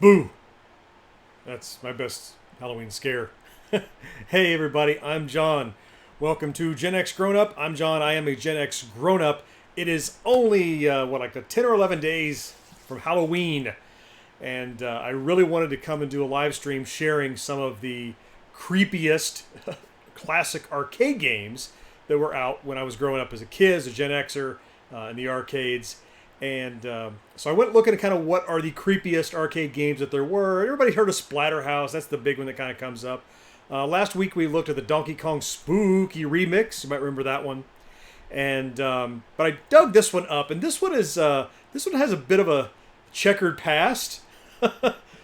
Boo! That's my best Halloween scare. Hey everybody, I'm John. Welcome to Gen X Grown Up. I'm John. I am a Gen X Grown Up. It is only, like 10 or 11 days from Halloween. And I really wanted to come and do a live stream sharing some of the creepiest classic arcade games that were out when I was growing up as a kid, as a Gen Xer, in the arcades. And so I went looking at kind of what are the creepiest arcade games that there were. Everybody heard of Splatterhouse. That's the big one that kind of comes up. Last week we looked at the Donkey Kong Spooky Remix. You might remember that one. And but I dug this one up, and this one has a bit of a checkered past.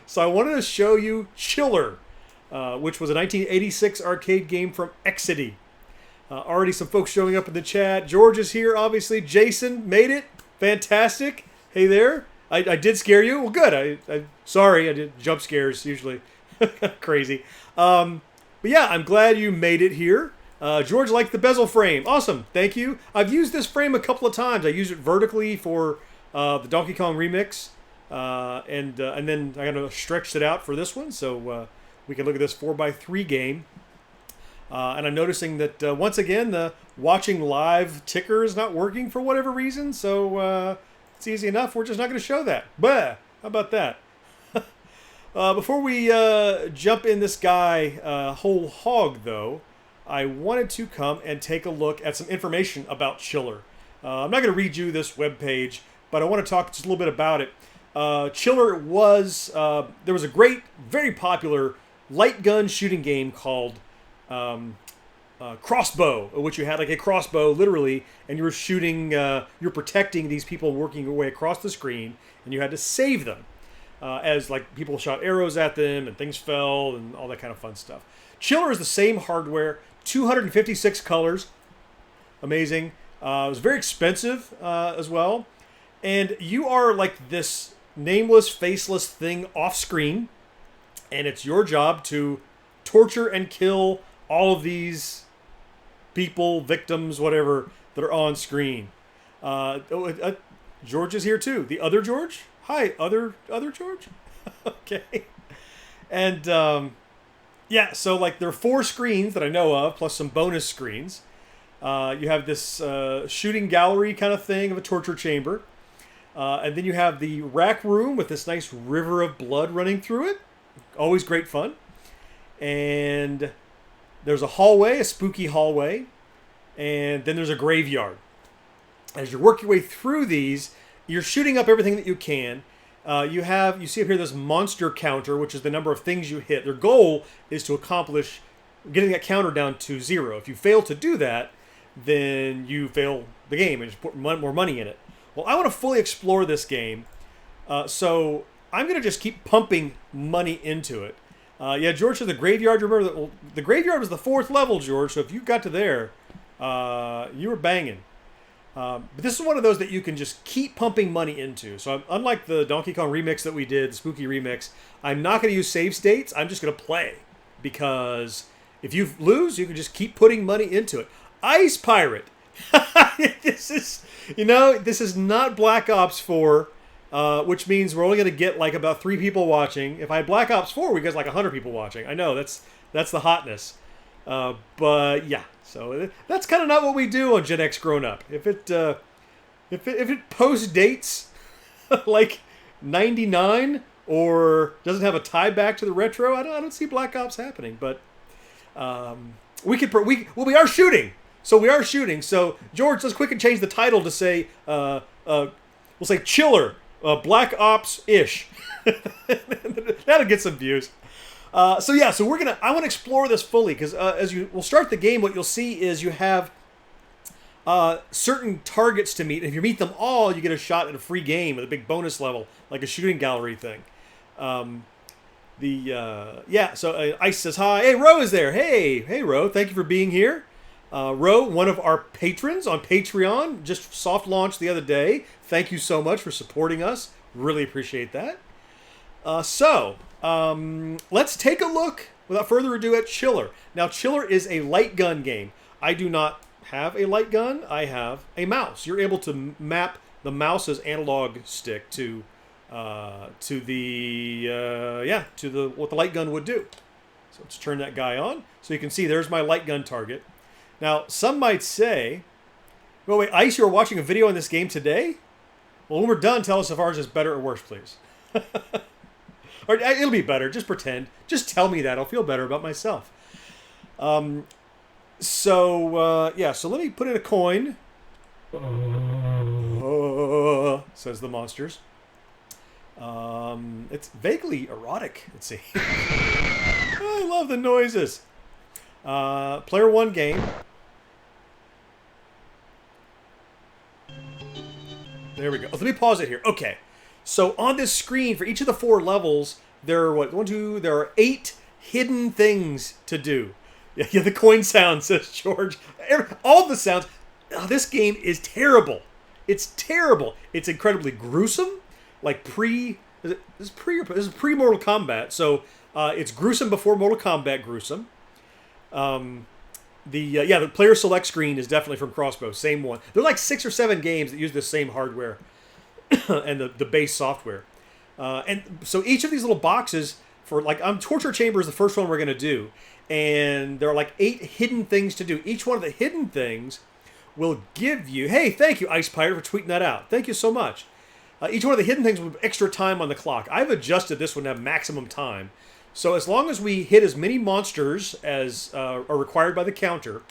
So I wanted to show you Chiller, which was a 1986 arcade game from Exidy. Already some folks showing up in the chat. George is here, obviously. Jason made it. Fantastic. Hey there. I did scare you. Well, good. Sorry, I did jump scares usually. Crazy. But yeah, I'm glad you made it here. George liked the bezel frame. Awesome. Thank you. I've used this frame a couple of times. I used it vertically for the Donkey Kong remix. And then I kind of stretched it out for this one. So we can look at this 4x3 game. And I'm noticing that once again, the watching live ticker is not working for whatever reason. So it's easy enough. We're just not going to show that. Bah! How about that? Before we jump in this guy whole hog, though, I wanted to come and take a look at some information about Chiller. I'm not going to read you this webpage, but I want to talk just a little bit about it. Chiller was, there was a great, very popular light gun shooting game called Crossbow, which you had like a crossbow, literally, and you were shooting, you're protecting these people working your way across the screen, and you had to save them. As like people shot arrows at them and things fell and all that kind of fun stuff. Chiller is the same hardware, 256 colors, amazing. It was very expensive as well, and you are like this nameless, faceless thing off screen, and it's your job to torture and kill all of these people, victims, whatever, that are on screen. George is here too. The other George? Hi, other George? Okay. And, yeah, so, like, there are 4 screens that I know of, plus some bonus screens. You have this shooting gallery kind of thing of a torture chamber. And then you have the rack room with this nice river of blood running through it. Always great fun. And there's a hallway, a spooky hallway. And then there's a graveyard. As you work your way through these, you're shooting up everything that you can. You see up here this monster counter, which is the number of things you hit. Their goal is to accomplish getting that counter down to 0. If you fail to do that, then you fail the game and just put more money in it. Well, I want to fully explore this game, so I'm going to just keep pumping money into it. Yeah, George said the graveyard. Remember that? Well, the graveyard was the 4th level, George. So if you got to there, you were banging. But this is one of those that you can just keep pumping money into. So unlike the Donkey Kong remix that we did, the Spooky remix, I'm not going to use save states. I'm just going to play. Because if you lose, you can just keep putting money into it. Ice Pirate. This is not Black Ops 4, which means we're only going to get like about 3 people watching. If I had Black Ops 4, we get like 100 people watching. I know, that's the hotness. But yeah, so that's kind of not what we do on Gen X Grown Up. If it post dates like 99 or doesn't have a tie back to the retro, I don't see Black Ops happening. But we are shooting, so we are shooting. So George, let's quick and change the title to say we'll say Chiller, Black Ops ish. That'll get some views. So I want to explore this fully because we'll start the game, what you'll see is you have certain targets to meet. And if you meet them all, you get a shot at a free game with a big bonus level, like a shooting gallery thing. So Ice says hi. Hey, Ro is there. Hey, Ro. Thank you for being here. Ro, one of our patrons on Patreon, just soft launched the other day. Thank you so much for supporting us. Really appreciate that. Let's take a look, without further ado, at Chiller. Now, Chiller is a light gun game. I do not have a light gun. I have a mouse. You're able to map the mouse's analog stick to to the what the light gun would do. So let's turn that guy on. So you can see there's my light gun target. Now, some might say, well, wait, Ice, you were watching a video on this game today? Well, when we're done, tell us if ours is better or worse, please. Or it'll be better. Just pretend. Just tell me that. I'll feel better about myself. So let me put in a coin. Says the monsters. It's vaguely erotic, let's see. I love the noises. Player 1 game. There we go. Let me pause it here. Okay. So on this screen, for each of the 4 levels, there are there are 8 hidden things to do. Yeah, the coin sound, says George. All the sounds. Oh, this game is terrible. It's terrible. It's incredibly gruesome. Like this is pre-Mortal Kombat. So it's gruesome before Mortal Kombat gruesome. The player select screen is definitely from Crossbow. Same one. There are like 6 or 7 games that use the same hardware and the base software. And so each of these little boxes for Torture Chamber is the first one we're going to do. And there are like 8 hidden things to do. Each one of the hidden things will give you... Hey, thank you, Ice Pirate, for tweeting that out. Thank you so much. Each one of the hidden things will have extra time on the clock. I've adjusted this one to have maximum time. So as long as we hit as many monsters as are required by the counter,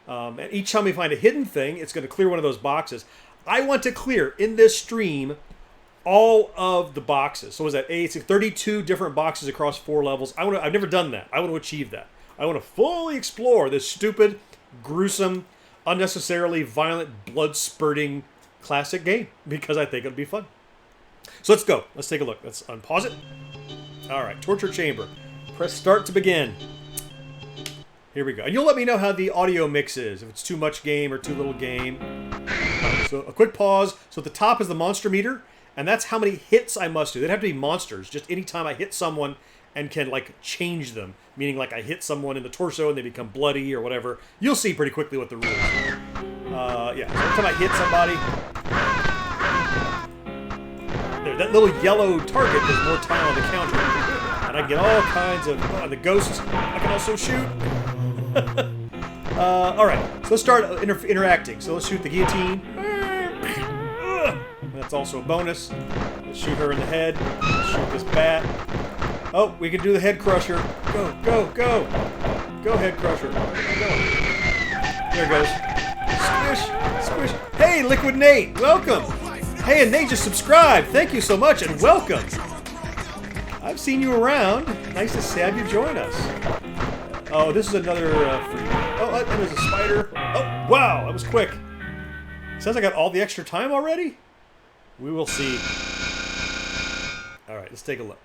and each time we find a hidden thing, it's going to clear one of those boxes. I want to clear, in this stream, all of the boxes. So was that 32 different boxes across 4 levels? I've never done that. I want to achieve that. I want to fully explore this stupid, gruesome, unnecessarily violent, blood-spurting classic game, because I think it'll be fun. So let's go. Let's take a look. Let's unpause it. All right, Torture Chamber. Press start to begin. Here we go. And you'll let me know how the audio mix is, if it's too much game or too little game. Right, so a quick pause. So at the top is the monster meter, and that's how many hits I must do. They'd have to be monsters. Just any time I hit someone and can, change them. Meaning, I hit someone in the torso and they become bloody or whatever. You'll see pretty quickly what the rules are. So every time I hit somebody... There, that little yellow target is more time on the counter. And I can get all kinds of... the ghosts, I can also shoot. Alright, so let's start interacting. So let's shoot the guillotine. That's also a bonus. Let's shoot her in the head. Let's shoot this bat. Oh, we can do the head crusher. Go, go, go. Go, head crusher. Go. There it goes. Squish, squish. Hey, Liquid Nate, welcome. Hey, and Nate just subscribed. Thank you so much, and welcome. I've seen you around. Nice to have you join us. Oh, this is another free. Oh, and there's a spider. Oh, wow, that was quick. Says I got all the extra time already? We will see. All right, let's take a look.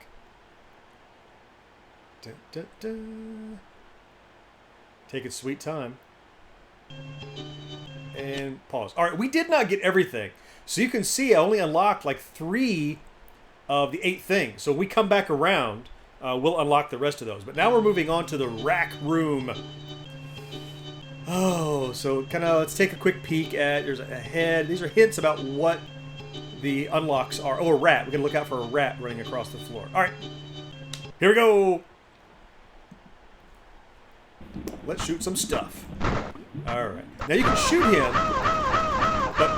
Dun, dun, dun. Take its sweet time. And pause. All right, we did not get everything. So you can see I only unlocked 3 of the 8 things. So when we come back around, we'll unlock the rest of those. But now we're moving on to the rack room. Oh, so let's take a quick peek at, there's a head. These are hints about what the unlocks are. Oh, a rat. We're going to look out for a rat running across the floor. All right, here we go. Let's shoot some stuff. All right. Now you can shoot him, but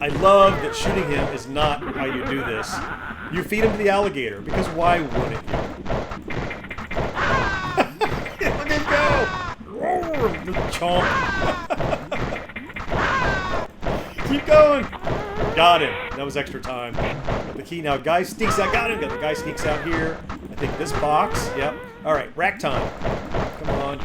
I love that shooting him is not how you do this. You feed him to the alligator, because why wouldn't you? Look at him go! Roar, chomp. Keep going. Got him. That was extra time. Got the key now. Guy sneaks out. Got him. Got the guy sneaks out here. I think this box. Yep. All right. Rack time. Come on.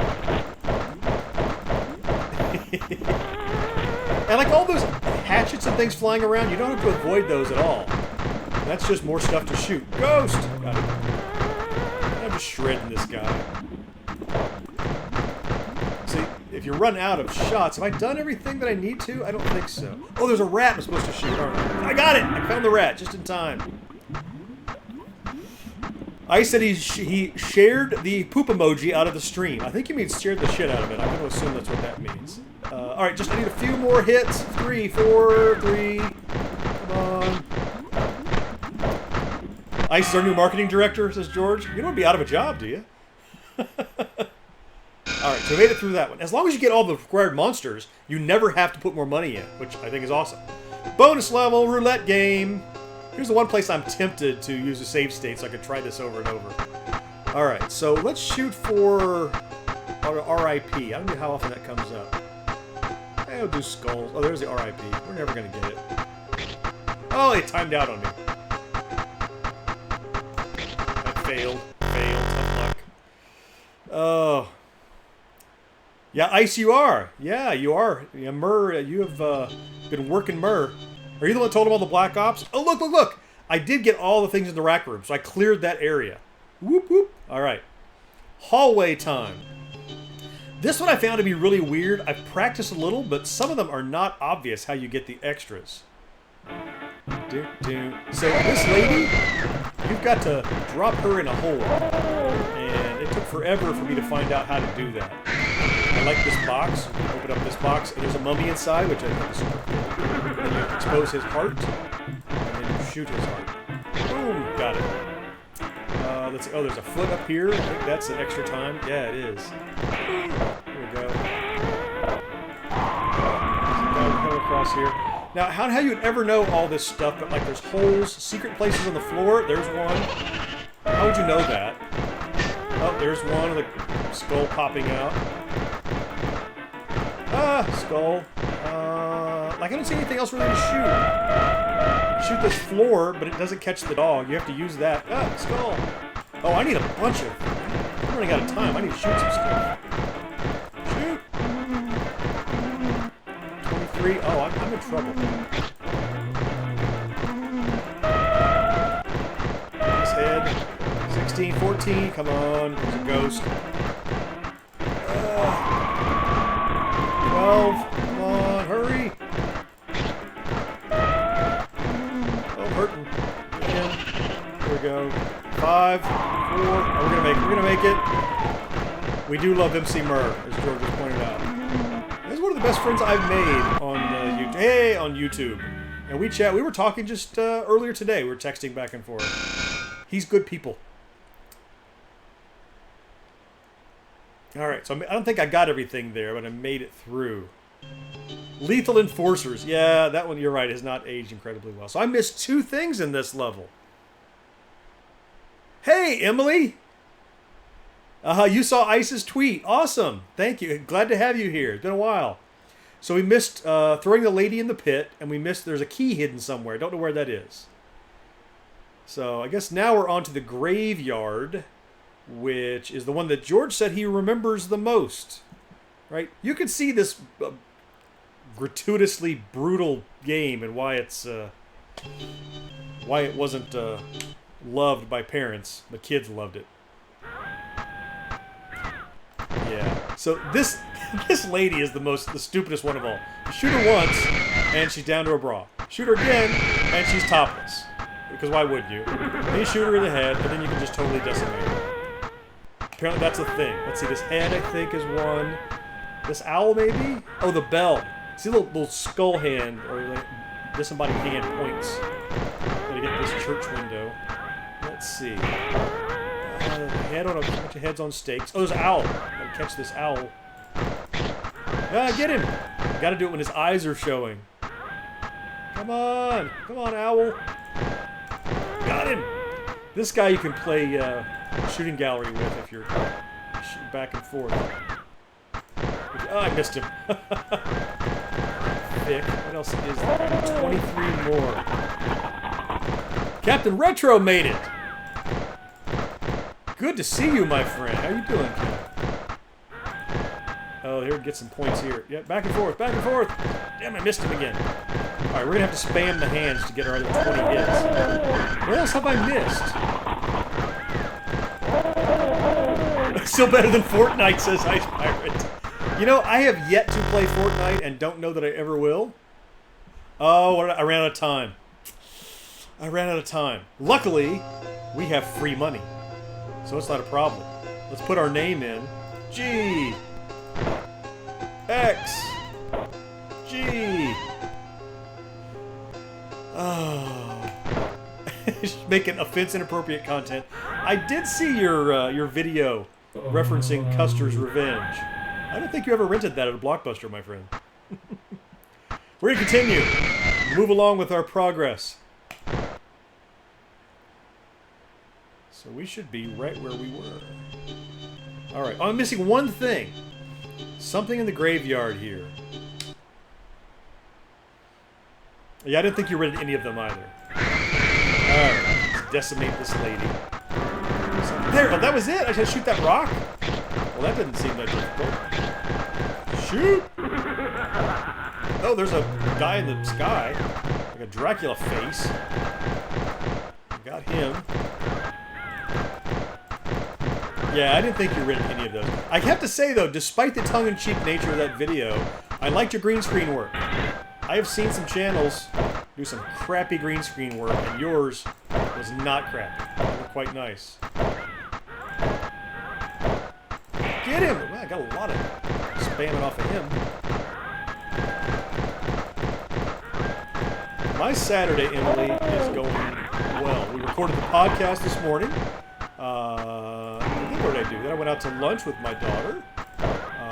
And all those hatchets and things flying around, you don't have to avoid those at all. That's just more stuff to shoot. Ghost! Got it. I'm just shredding this guy. See, if you run out of shots, have I done everything that I need to? I don't think so. Oh, there's a rat I'm supposed to shoot. All right. I got it! I found the rat just in time. I said he shared the poop emoji out of the stream. I think he means shared the shit out of it. I'm going to assume that's what that means. All right, just I need a few more hits. 3, 4, 3. Come on. Ice is our new marketing director, says George. You don't want to be out of a job, do you? Alright, so we made it through that one. As long as you get all the required monsters, you never have to put more money in, which I think is awesome. Bonus level, roulette game. Here's the one place I'm tempted to use a save state so I could try this over and over. Alright, so let's shoot for RIP. I don't know how often that comes up. I'll do skulls. Oh, there's the RIP. We're never going to get it. Oh, it timed out on me. I failed. Tough luck. Oh. Yeah, Ice, you are. Yeah, you are. Yeah, Myrrh, you have been working Myrrh. Are you the one that told him all the Black Ops? Oh, look! I did get all the things in the rack room, so I cleared that area. Whoop, whoop. All right. Hallway time. This one I found to be really weird. I've practiced a little, but some of them are not obvious how you get the extras. So this lady, you've got to drop her in a hole. And it took forever for me to find out how to do that. I like this box. You open up this box, and there's a mummy inside, which I think is super cool. And you expose his heart, and then you shoot his heart. Boom! Got it. Let's see. Oh, there's a foot up here. I think that's an extra time. Yeah, it is. Here we go. Come across here. Now, how you'd ever know all this stuff, but like there's holes, secret places on the floor. There's one. How would you know that? Oh, there's one with a skull popping out. Skull. Like I don't see anything else really to shoot. Shoot this floor, but it doesn't catch the dog. You have to use that. Skull. Oh, I need a bunch of... I'm running out of time. I need to shoot some stuff. Shoot. 23. Oh, I'm in trouble. His head. 16, 14. Come on. There's a ghost. 12. Come on. Hurry. Oh, hurting. Again. Here we go. 5, 4. Oh, we're gonna make it. We do love MC Murr, as George has pointed out. He's one of the best friends I've made on on YouTube. And we chat. We were talking just earlier today. We were texting back and forth. He's good people. All right. So I don't think I got everything there, but I made it through. Lethal Enforcers. Yeah, that one, you're right, has not aged incredibly well. So I missed 2 things in this level. Hey, Emily! You saw Ice's tweet. Awesome. Thank you. Glad to have you here. It's been a while. So we missed throwing the lady in the pit, and we missed there's a key hidden somewhere. Don't know where that is. So I guess now we're on to the graveyard, which is the one that George said he remembers the most. Right? You can see this gratuitously brutal game and why it's why it wasn't loved by parents. The kids loved it. Yeah. So this lady is the stupidest one of all. You shoot her once, and she's down to her bra. Shoot her again, and she's topless. Because why wouldn't you? Then you shoot her in the head, and then you can just totally decimate her. Apparently that's a thing. Let's see, this head, I think, is one. This owl, maybe? Oh, the bell. See the little skull hand, or like disembodied hand points. When you get this church window. Let's see. Head on a bunch of heads on stakes. Oh, there's an owl. Gotta catch this owl. Get him! Gotta do it when his eyes are showing. Come on! Come on, owl! Got him! This guy you can play shooting gallery with if you're shooting back and forth. Oh, I missed him. Thick. What else is there? 23 more. Captain Retro made it! Good to see you, my friend. How you doing, Cap? Oh, here, get some points here. Yeah, back and forth, back and forth. Damn, I missed him again. All right, we're gonna have to spam the hands to get our other 20 hits. What else have I missed? Still better than Fortnite, says Ice Pirate. You know, I have yet to play Fortnite and don't know that I ever will. Oh, I ran out of time. I ran out of time. Luckily, we have free money. So it's not a problem. Let's put our name in. G. X. G. Oh. Making offense-inappropriate content. I did see your video referencing Custer's Revenge. I don't think you ever rented that at a Blockbuster, my friend. We're going to continue. Move along with our progress. So we should be right where we were. Alright. Oh, I'm missing one thing. Something in the graveyard here. Yeah, I didn't think you rented any of them either. Alright. Let's decimate this lady. There! Oh, that was it! I should shoot that rock? Well, that didn't seem that difficult. Shoot! Oh, there's a guy in the sky. Like a Dracula face. I got him. Yeah, I didn't think you rented any of those. I have to say, though, despite the tongue-in-cheek nature of that video, I liked your green screen work. I have seen some channels do some crappy green screen work, and yours was not crappy. It looked quite nice. Get him! Well, I got a lot of spamming off of him. My Saturday, Emily, is going well. We recorded the podcast this morning. What did I do? Then I went out to lunch with my daughter.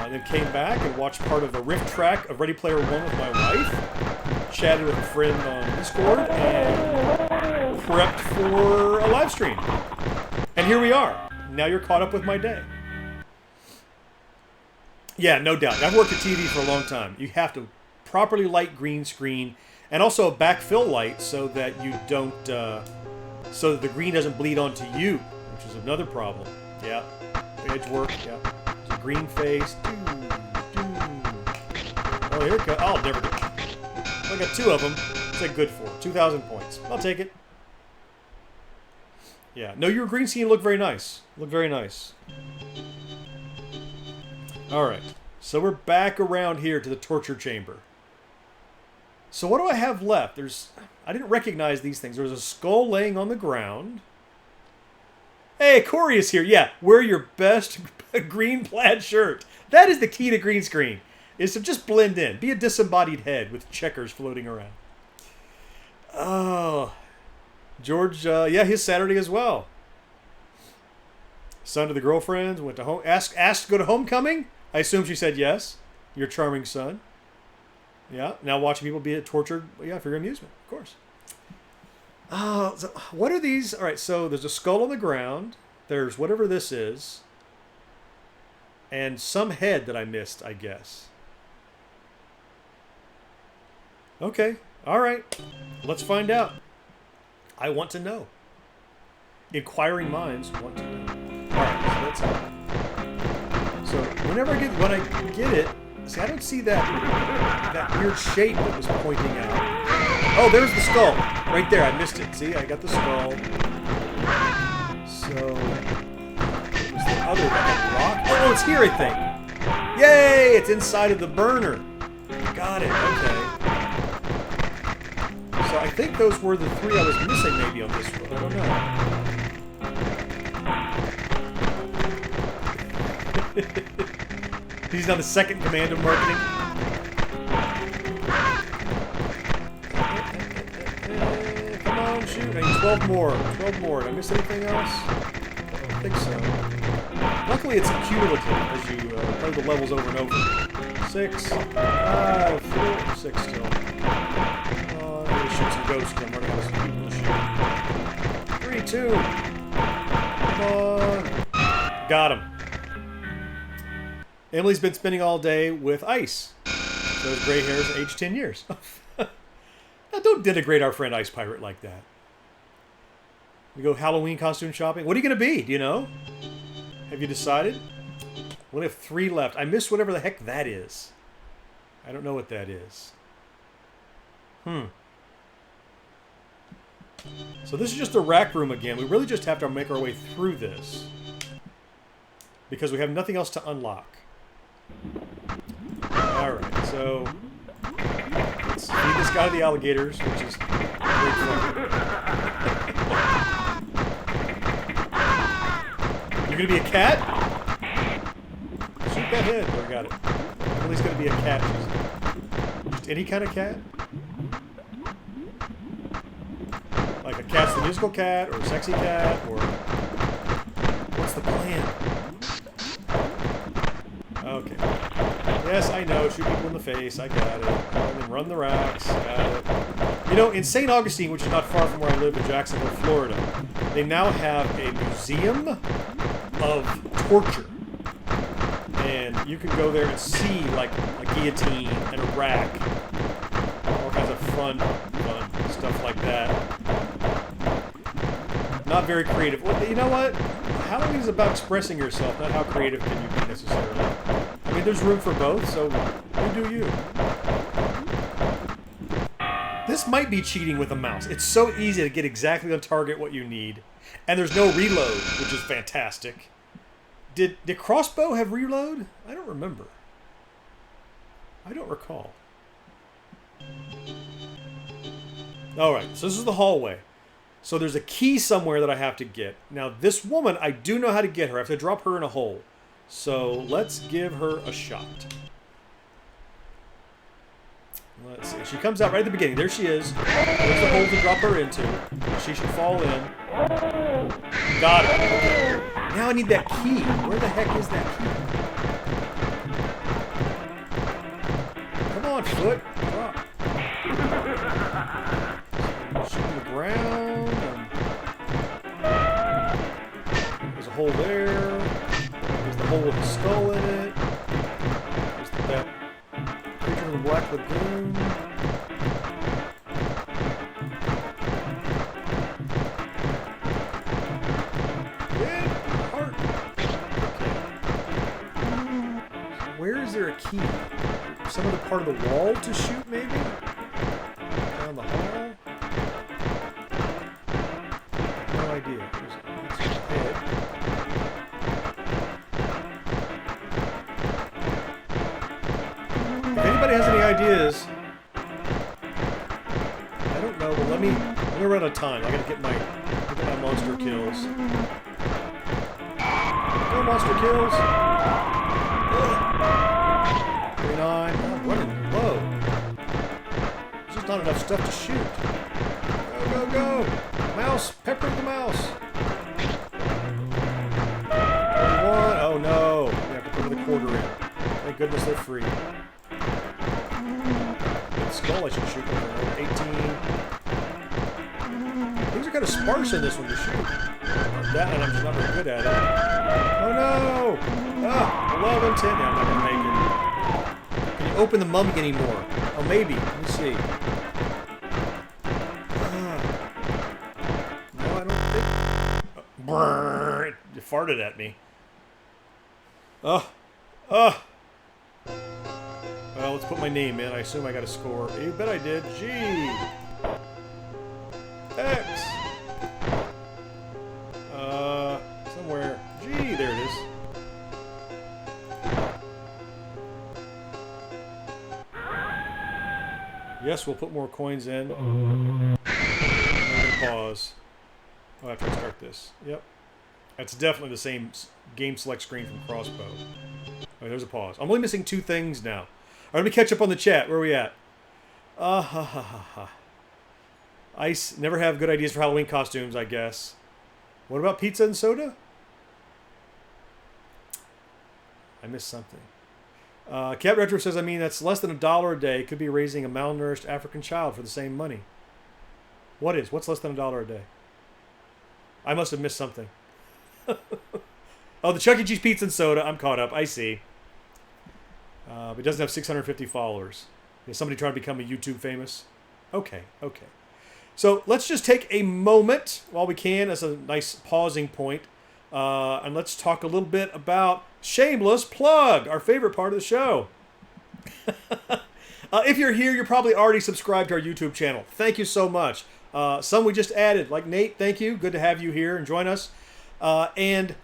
Then came back and watched part of the riff track of Ready Player One with my wife. Chatted with a friend on Discord and prepped for a live stream. And here we are. Now you're caught up with my day. Yeah, no doubt. I've worked at TV for a long time. You have to properly light green screen and also a backfill light so that you don't, so that the green doesn't bleed onto you, which is another problem. Yeah, edge work. Yeah, it's a green face. Oh, here it goes. I'll never do it. I got two of them. What's that good for? 2,000 points. I'll take it. Yeah. No, your green scene looked very nice. Looked very nice. Alright. So we're back around here to the torture chamber. So what do I have left? I didn't recognize these things. There was a skull laying on the ground. Hey, Corey is here. Yeah, wear your best green plaid shirt. That is the key to green screen. Is to just blend in. Be a disembodied head with checkers floating around. Oh. George, yeah, his Saturday as well. Son to the girlfriends, went to home. Asked to go to homecoming? I assume she said yes. Your charming son. Yeah, now watching people be tortured, yeah, for your amusement, of course. So what are these? All right, so there's a skull on the ground. There's whatever this is. And some head that I missed, I guess. Okay, all right. Let's find out. I want to know. Inquiring minds want to know. All right, so that's it. So when I get it, see, I don't see that weird shape that was pointing out. Oh, there's the skull. Right there, I missed it. See, I got the skull. So, what was the other rock? Oh, it's here, I think. Yay, it's inside of the burner. Got it, okay. So I think those were the three I was missing maybe on this one. I don't know. He's on the second command of marketing. Come on, shoot. I need 12 more. 12 more. Did I miss anything else? I don't think so. Luckily, it's cumulative as you play the levels over and over. 6, 5, 4, 6 still. I'm going to shoot some ghosts because I'm running out of people to shoot. 3, 2. Come on. Got him. Emily's been spending all day with ice. So his gray hairs aged 10 years. Now, don't denigrate our friend Ice Pirate like that. We go Halloween costume shopping. What are you going to be? Do you know? Have you decided? We only have 3 left. I missed whatever the heck that is. I don't know what that is. So this is just a rack room again. We really just have to make our way through this. Because we have nothing else to unlock. Alright, so let's feed this guy to the alligators, which is very fun. You're gonna be a cat? Shoot that head. Oh, I got it. Emily's gonna be a cat. Just any kind of cat? Like a Cat's the Musical Cat or a Sexy Cat or... What's the plan? Okay. Yes, I know. Shoot people in the face. I got it. And then run the racks. Got it. You know, in St. Augustine, which is not far from where I live in Jacksonville, Florida, they now have a museum of torture. And you can go there and see, like, a guillotine and a rack. All kinds of fun stuff like that. Not very creative. Well, you know what? Halloween is about expressing yourself, not how creative can you be necessarily. I mean, there's room for both, so you do you. This might be cheating with a mouse. It's so easy to get exactly on target what you need. And there's no reload, which is fantastic. Did Crossbow have reload? I don't remember. I don't recall. Alright, so this is the hallway. So there's a key somewhere that I have to get. Now, this woman, I do know how to get her. I have to drop her in a hole. So let's give her a shot. Let's see. She comes out right at the beginning. There she is. There's the hole to drop her into. She should fall in. Got it. Okay. Now I need that key. Where the heck is that key? Come on, foot. Drop. Shoot in the ground. There's a hole there. There's the hole with the skull in it. There's that creature in the Black Lagoon. Yeah, heart. Okay. Where is there a key? Some other part of the wall to shoot, maybe? Down the hall? No idea. There's a head. If anybody has any ideas, I don't know, but let me run out of time. I gotta get my monster kills. Go monster kills! 39. I'm running low. There's just not enough stuff to shoot. Go, go, go! Mouse! Pepper the mouse! 31. Oh no! We have to put the quarter in. Thank goodness they're free. The skull I should shoot over. 18. Things are kind of sparse in this one to shoot. That and I'm just not very good at it. Oh no! Ah! 11, 10. Yeah, I'm not going to make it. Can you open the mummy anymore? Oh, maybe. Let me see. No, I don't think... Brrr! It farted at me. Oh. Oh. Well, let's put my name in. I assume I got a score. You bet I did. G. X. Somewhere. G. There it is. Yes, we'll put more coins in. I'm going to pause. I'll have to restart this. Yep. That's definitely the same game select screen from Crossbow. Oh, there's a pause. I'm only missing 2 things now. All right, let me catch up on the chat. Where are we at? Ice. Never have good ideas for Halloween costumes, I guess. What about pizza and soda? I missed something. Cat Retro says, I mean, that's less than $1 a day. Could be raising a malnourished African child for the same money. What's less than $1 a day? I must have missed something. Oh, the Chuck E. Cheese pizza and soda. I'm caught up. I see. But it doesn't have 650 followers. Is somebody trying to become a YouTube famous? Okay, okay. So let's just take a moment while we can as a nice pausing point, and let's talk a little bit about shameless plug, our favorite part of the show. If you're here, you're probably already subscribed to our YouTube channel. Thank you so much. Some we just added, like Nate, thank you. Good to have you here and join us. And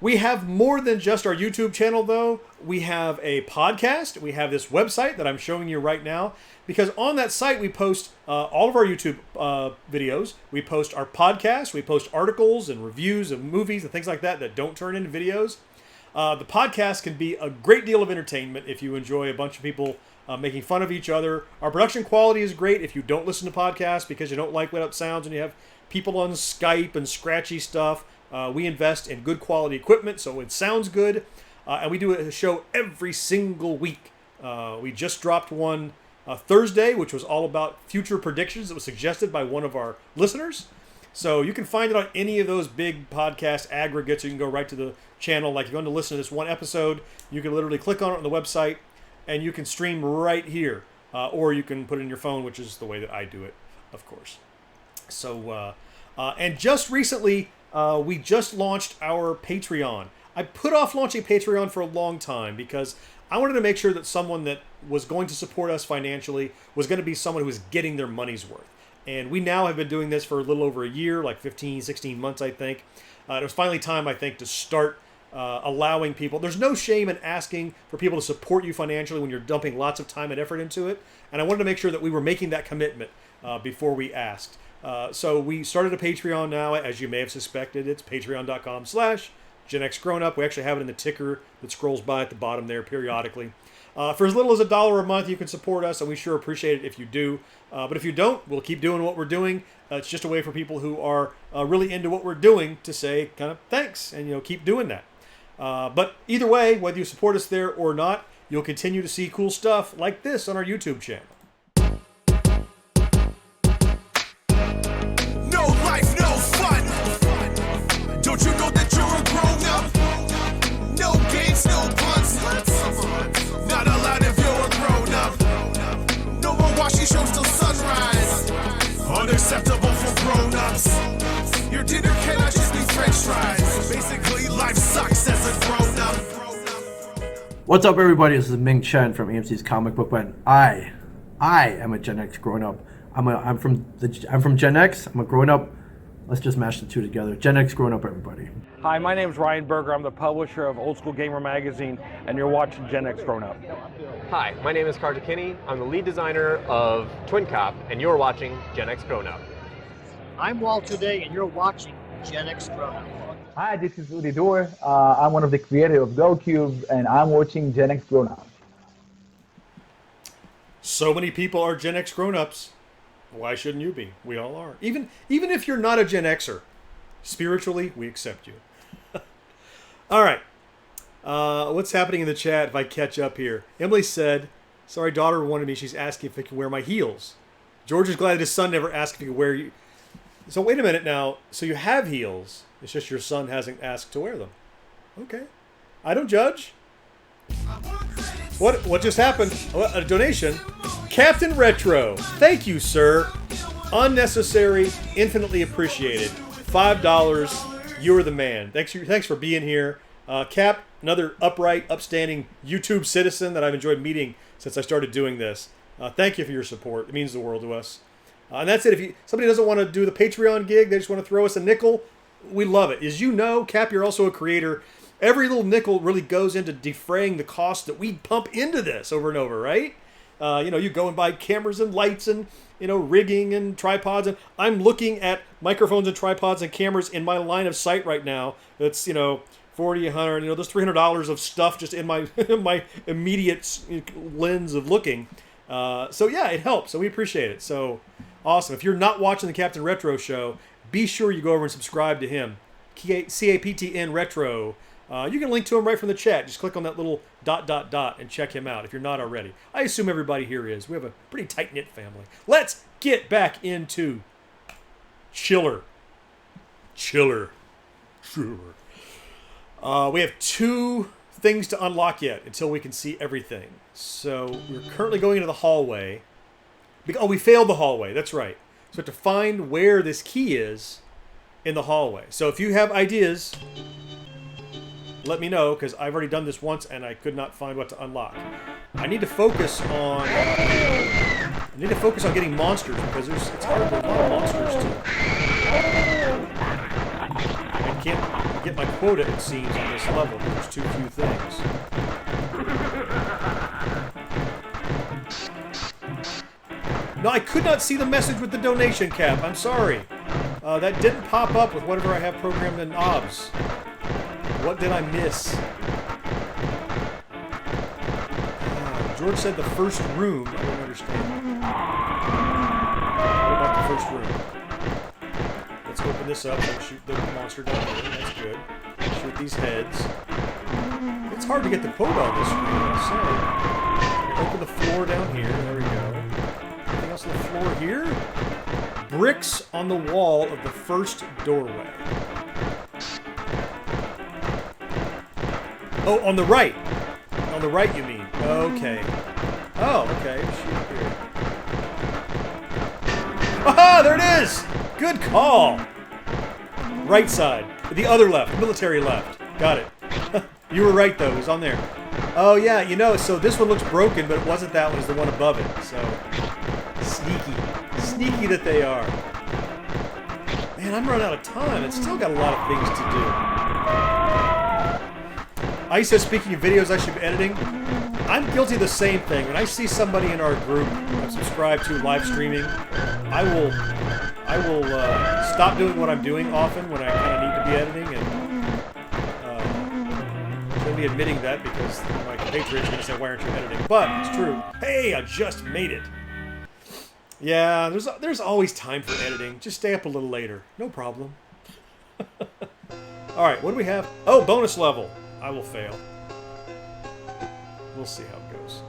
we have more than just our YouTube channel, though. We have a podcast. We have this website that I'm showing you right now. Because on that site, we post all of our YouTube videos. We post our podcast. We post articles and reviews of movies and things like that that don't turn into videos. The podcast can be a great deal of entertainment if you enjoy a bunch of people making fun of each other. Our production quality is great if you don't listen to podcasts because you don't like what it sounds and you have people on Skype and scratchy stuff. We invest in good quality equipment so it sounds good. And we do a show every single week. We just dropped one Thursday, which was all about future predictions that was suggested by one of our listeners. So you can find it on any of those big podcast aggregates. You can go right to the channel. Like, you're going to listen to this one episode, you can literally click on it on the website, and you can stream right here. Or you can put it in your phone, which is the way that I do it, of course. So, and just recently, we just launched our Patreon. I put off launching Patreon for a long time because I wanted to make sure that someone that was going to support us financially was going to be someone who was getting their money's worth. And we now have been doing this for a little over a year, like 15, 16 months, I think. It was finally time, I think, to start allowing people. There's no shame in asking for people to support you financially when you're dumping lots of time and effort into it. And I wanted to make sure that we were making that commitment before we asked. So we started a Patreon now, as you may have suspected. It's patreon.com/GenXGrownUp. We actually have it in the ticker that scrolls by at the bottom there periodically. For as little as $1 a month, you can support us, and we sure appreciate it if you do. But if you don't, we'll keep doing what we're doing. It's just a way for people who are really into what we're doing to say kind of thanks and keep doing that. But either way, whether you support us there or not, you'll continue to see cool stuff like this on our YouTube channel. No life, no fun. Don't you know that you're a grown-up? No games, no puns. Not allowed if you're a grown-up. No more watching shows till sunrise. Unacceptable for grown-ups. Your dinner cannot just be french fries. Basically, life sucks as a grown-up. What's up, everybody? This is Ming Chen from AMC's Comic Book Ben. I am a Gen X grown-up. I'm from Gen X. I'm a grown-up. Let's just mash the two together. Gen X grown-up, everybody. Hi, my name is Ryan Berger. I'm the publisher of Old School Gamer Magazine, and you're watching Gen X Grown Up. Hi, my name is Carter Kinney. I'm the lead designer of Twin Cop, and you're watching Gen X Grown Up. I'm Walter Day, and you're watching Gen X Grown Up. Hi, this is Udi Dur. I'm one of the creators of GoCube, and I'm watching Gen X Grown Up. So many people are Gen X grown-ups. Why shouldn't you be? We all are. Even if you're not a Gen Xer, spiritually, we accept you. All right. What's happening in the chat if I catch up here? Emily said, sorry, daughter wanted me. She's asking if I can wear my heels. George is glad his son never asked if he could wear you. So wait a minute now. So you have heels. It's just your son hasn't asked to wear them. Okay. I don't judge. What just happened? A donation. Captain Retro. Thank you, sir. Unnecessary, infinitely appreciated. $5. You're the man. Thanks for being here. Cap, another upright, upstanding YouTube citizen that I've enjoyed meeting since I started doing this. Thank you for your support. It means the world to us. And that's it. If somebody doesn't want to do the Patreon gig, they just want to throw us a nickel, we love it. As you know, Cap, you're also a creator. Every little nickel really goes into defraying the cost that we pump into this over and over, right? You go and buy cameras and lights and, rigging and tripods. And I'm looking at microphones and tripods and cameras in my line of sight right now. That's, $40, $100, there's $300 of stuff just in my my immediate lens of looking. So yeah, it helps. So we appreciate it. So awesome. If you're not watching the Captain Retro show, be sure you go over and subscribe to him. CAPTN Retro. You can link to him right from the chat. Just click on that little ... and check him out if you're not already. I assume everybody here is. We have a pretty tight-knit family. Let's get back into Chiller. We have 2 things to unlock yet until we can see everything. So we're currently going into the hallway. Oh, we failed the hallway. That's right. So we have to find where this key is in the hallway. So if you have ideas, let me know, because I've already done this once and I could not find what to unlock. I need to focus on getting monsters, because it's hard. There's a lot of monsters to. I can't get my quota, it seems, on this level. There's too few things. No, I could not see the message with the donation, Cap. I'm sorry. That didn't pop up with whatever I have programmed in OBS. What did I miss? George said the first room. I don't understand. What about the first room? Let's open this up and shoot the monster down here. That's good. Shoot these heads. It's hard to get the quote on this screen, I'll say. Open the floor down here. There we go. Anything else on the floor here? Bricks on the wall of the first doorway. Oh, on the right. On the right, you mean? Okay. Oh, okay. Shoot up here. Aha! There it is! Good call! Right side. The other left. Military left. Got it. You were right, though. It was on there. Oh, yeah. You know, so this one looks broken, but it wasn't that one. It was the one above it. So, sneaky. Sneaky that they are. Man, I'm running out of time. It's still got a lot of things to do. Ice says, speaking of videos I should be editing, I'm guilty of the same thing. When I see somebody in our group I'm subscribed to live streaming, I will stop doing what I'm doing often when I kind of need to be editing, and shouldn't be admitting that because my compatriots are going to say, why aren't you editing? But it's true. Hey, I just made it. Yeah, there's always time for editing. Just stay up a little later. No problem. All right, what do we have? Oh, bonus level. I will fail. We'll see how it goes.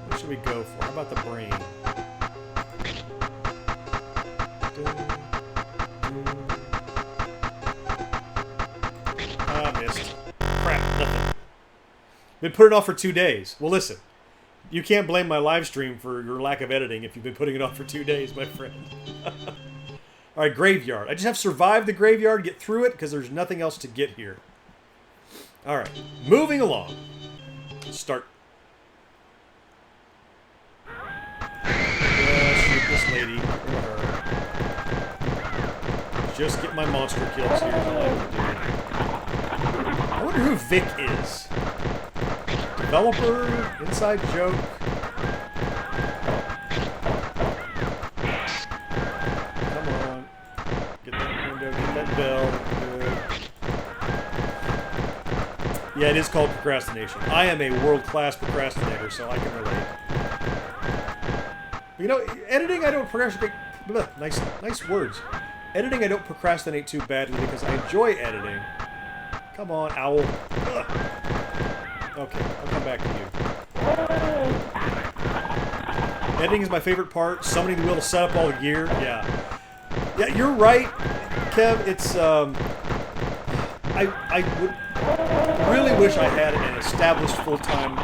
What should we go for? How about the brain? Missed. Crap, nothing. Been putting it off for 2 days. Well, listen. You can't blame my live stream for your lack of editing if you've been putting it off for 2 days, my friend. Alright, graveyard. I just have to survive the graveyard, get through it, because there's nothing else to get here. Alright, moving along. Start. Shoot this lady. Get rid of her. Just get my monster kills here is all I have to do. I wonder who Vic is. Developer, inside joke. Come on. Get that window, get that bell. Good. Yeah, it is called procrastination. I am a world-class procrastinator, so I can relate. You know, editing, I don't procrastinate. Nice words. Editing, I don't procrastinate too badly because I enjoy editing. Come on, owl. Ugh. Okay, I'll come back to you. Editing is my favorite part. Summoning the wheel to set up all the gear. Yeah. Yeah, you're right, Kev. It's, I would really wish I had an established full-time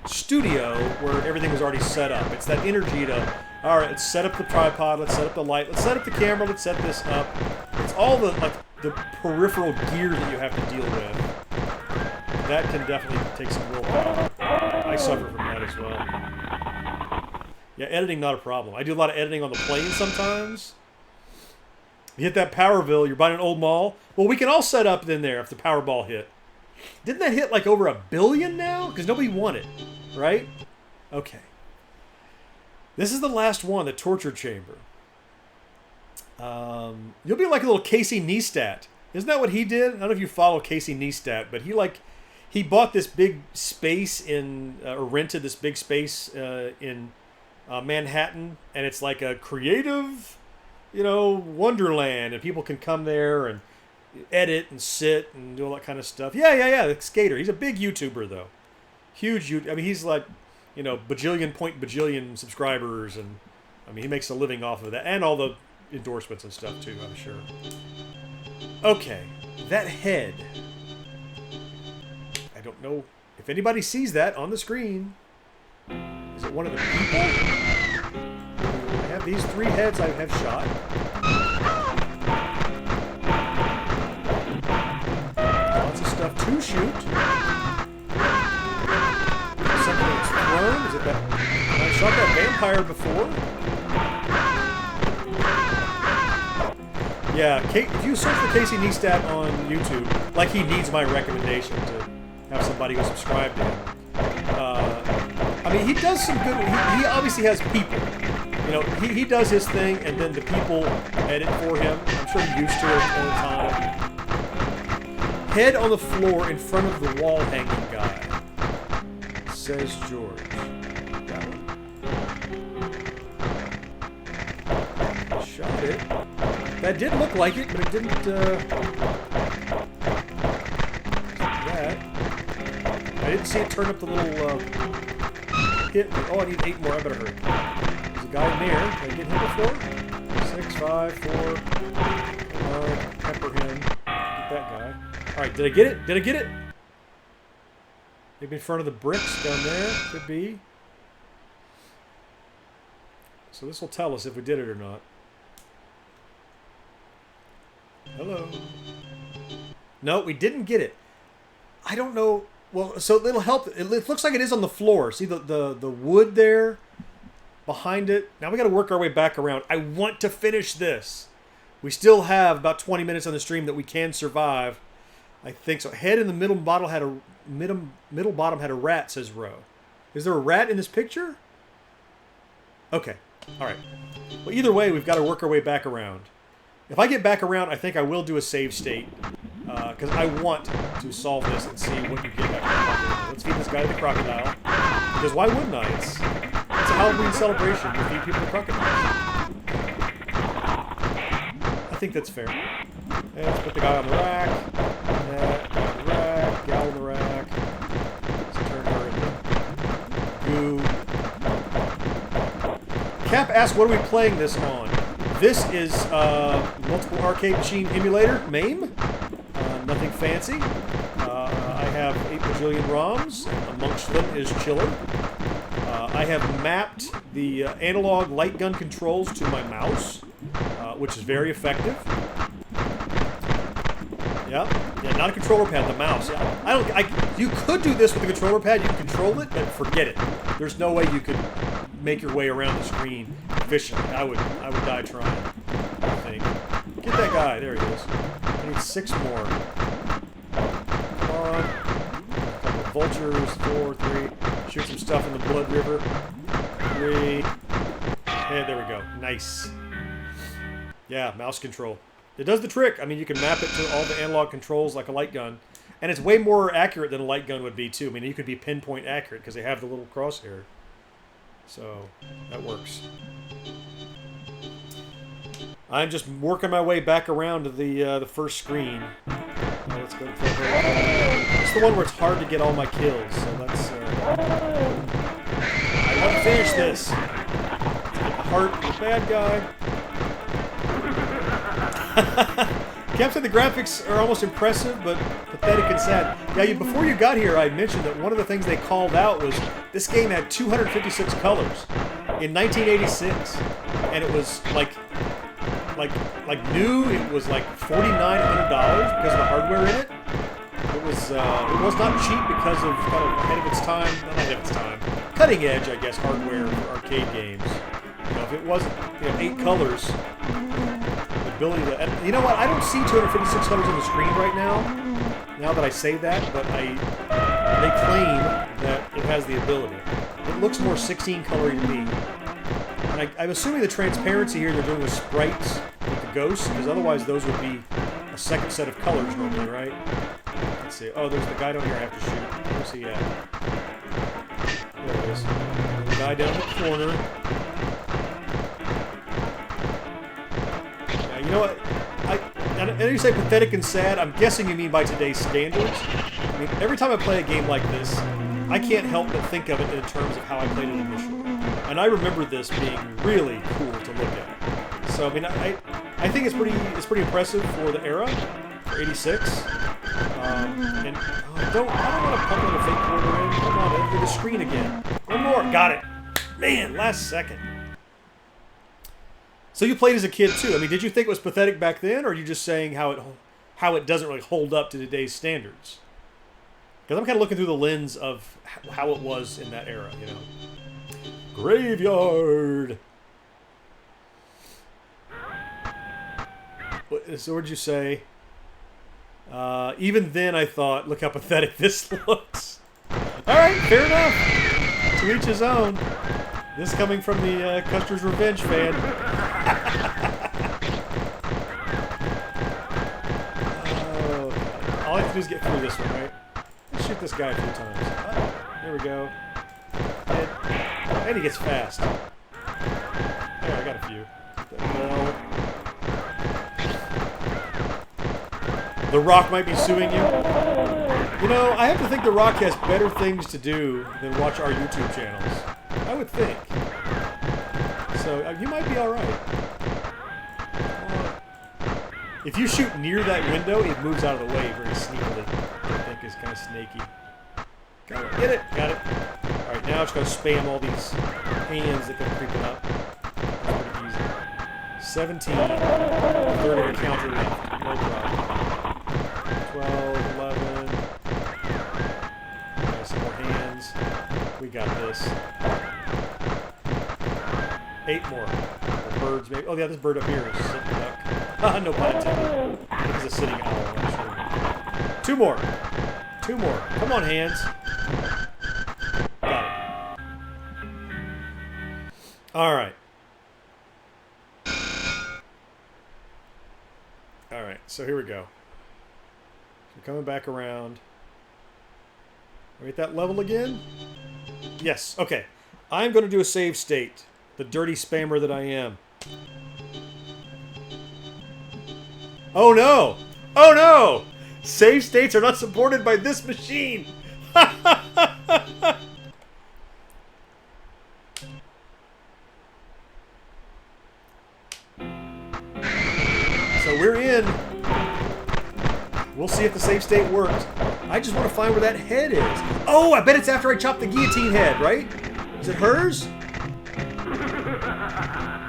studio where everything was already set up. It's that energy to, all right, let's set up the tripod, let's set up the light, let's set up the camera, let's set this up. It's all the, like, the peripheral gear that you have to deal with. That can definitely take some willpower. I suffer from that as well. Yeah, editing not a problem. I do a lot of editing on the plane sometimes. You hit that Powerville, you're buying an old mall. Well, we can all set up in there if the Powerball hit. Didn't that hit like over $1 billion now? Because nobody won it, right? Okay. This is the last one, the torture chamber. You'll be like a little Casey Neistat. Isn't that what he did? I don't know if you follow Casey Neistat, but he bought this big space in, or rented this big space in Manhattan, and it's like a creative, you know, wonderland, and people can come there and edit and sit and do all that kind of stuff. Yeah, the skater. He's a big YouTuber, though. Huge, I mean, he's like, you know, bajillion subscribers, and, I mean, he makes a living off of that, and all the endorsements and stuff, too, I'm sure. Okay, that head. I don't know if anybody sees that on the screen. Is it one of the people? I have these 3 heads I have shot. Lots of stuff to shoot. Something that's thrown. Is it that? I shot that vampire before. Yeah, if you search for Casey Neistat on YouTube, like he needs my recommendation to have somebody go subscribe to him. I mean, he does some good. He obviously has people. You know, he does his thing, and then the people edit for him. I'm sure he's used to it all the time. Head on the floor in front of the wall hanging guy. says George. That one. Shot it. That did look like it, but it didn't, that. I didn't see it turn up the little, hit. Oh, I need 8 more. I better hurry. There's a guy in there. Did I get him before? 6, 5, 4. Pepper him. Get that guy. Alright, did I get it? Did I get it? Maybe in front of the bricks down there. Could be. So this will tell us if we did it or not. Hello. No, we didn't get it. I don't know. Well, so it'll help. It looks like it is on the floor. See the wood there behind it? Now we got to work our way back around. I want to finish this. We still have about 20 minutes on the stream that we can survive. I think so. Head in the middle bottom had a middle bottom had a rat, says Ro. Is there a rat in this picture? Okay. All right. Well, either way, we've got to work our way back around. If I get back around, I think I will do a save state. Because I want to solve this and see what you get back there. Let's feed this guy the crocodile. Because why wouldn't I? It's a Halloween celebration. You feed people the crocodiles. I think that's fair. And let's put the guy on the rack. That guy on the rack. Gal on the rack. Let's turn her into goo. Cap asks, what are we playing this on? This is multiple arcade machine emulator, MAME. Nothing fancy. I have 8 bajillion ROMs. Amongst them is Chiller. I have mapped the analog light gun controls to my mouse, which is very effective. Yeah, not a controller pad, the mouse. You could do this with a controller pad. You can control it, but forget it. There's no way you could make your way around the screen efficiently. I would die trying. I think. Get that guy. There he is. I need 6 more. Come on. A couple of vultures. 4, 3. Shoot some stuff in the blood river. 3. And there we go. Nice. Yeah, mouse control. It does the trick. I mean, you can map it to all the analog controls like a light gun. And it's way more accurate than a light gun would be, too. I mean, you could be pinpoint accurate because they have the little crosshair. So, that works. I'm just working my way back around to the first screen. Let's go to it's the one where it's hard to get all my kills. So let's. I want to finish this. Let's get the heart of the bad guy. Cap said the graphics are almost impressive, but pathetic and sad. Yeah, before you got here, I mentioned that one of the things they called out was this game had 256 colors in 1986, and it was like new. It was like $4,900 because of the hardware in it. It was not cheap because of kind of ahead of its time, not ahead of its time, cutting edge, I guess, hardware for arcade games. You know, if it wasn't 8 colors. Ability to, you know what? I don't see 256 colors on the screen right now. Now that I say that, but they claim that it has the ability. It looks more 16 colory to me. And I'm assuming the transparency here they're doing with sprites with the ghosts, because otherwise those would be a second set of colors normally, right? Let's see. Oh, there's the guy down here I have to shoot. Where's he at? There it is. The guy down in the corner. You know what? I know you say pathetic and sad. I'm guessing you mean by today's standards. I mean, every time I play a game like this, I can't help but think of it in terms of how I played it initially. And I remember this being really cool to look at. So I mean, I think it's pretty impressive for the era, for '86. And I don't want to pump in a fake quarter in. Come on, over the screen again. One more, got it. Man, last second. So you played as a kid too. I mean, did you think it was pathetic back then, or are you just saying how it doesn't really hold up to today's standards? Because I'm kind of looking through the lens of how it was in that era, you know. Graveyard. So what'd you say? Even then, I thought, look how pathetic this looks. All right, fair enough. To each his own. This coming from the Custer's Revenge fan. All I have to do is get through this one, right? Let's shoot this guy a few times. Oh, there we go. And he gets fast. There, I got a few. The Rock might be suing you. You know, I have to think The Rock has better things to do than watch our YouTube channels. I would think. So, you might be alright. If you shoot near that window, it moves out of the way very sneakily. I think is kind of snaky. Got it. Get it. Got it. Alright, now it's going to spam all these hands that come creeping up. That's pretty easy. 17. Third of a counter left. No problem. 12, 11. Okay, some more hands. We got this. 8 more. The birds, maybe. Oh, yeah, this bird up here is a sitting duck. No pun intended. It's a sitting owl, I'm sure. 2 more. 2 more. Come on, hands. Got it. All right. All right, so here we go. We're coming back around. Are we at that level again? Yes, okay. I'm going to do a save state. The dirty spammer that I am. Oh no! Oh no! Save states are not supported by this machine! So we're in. We'll see if the save state works. I just want to find where that head is. Oh, I bet it's after I chop the guillotine head, right? Is it hers?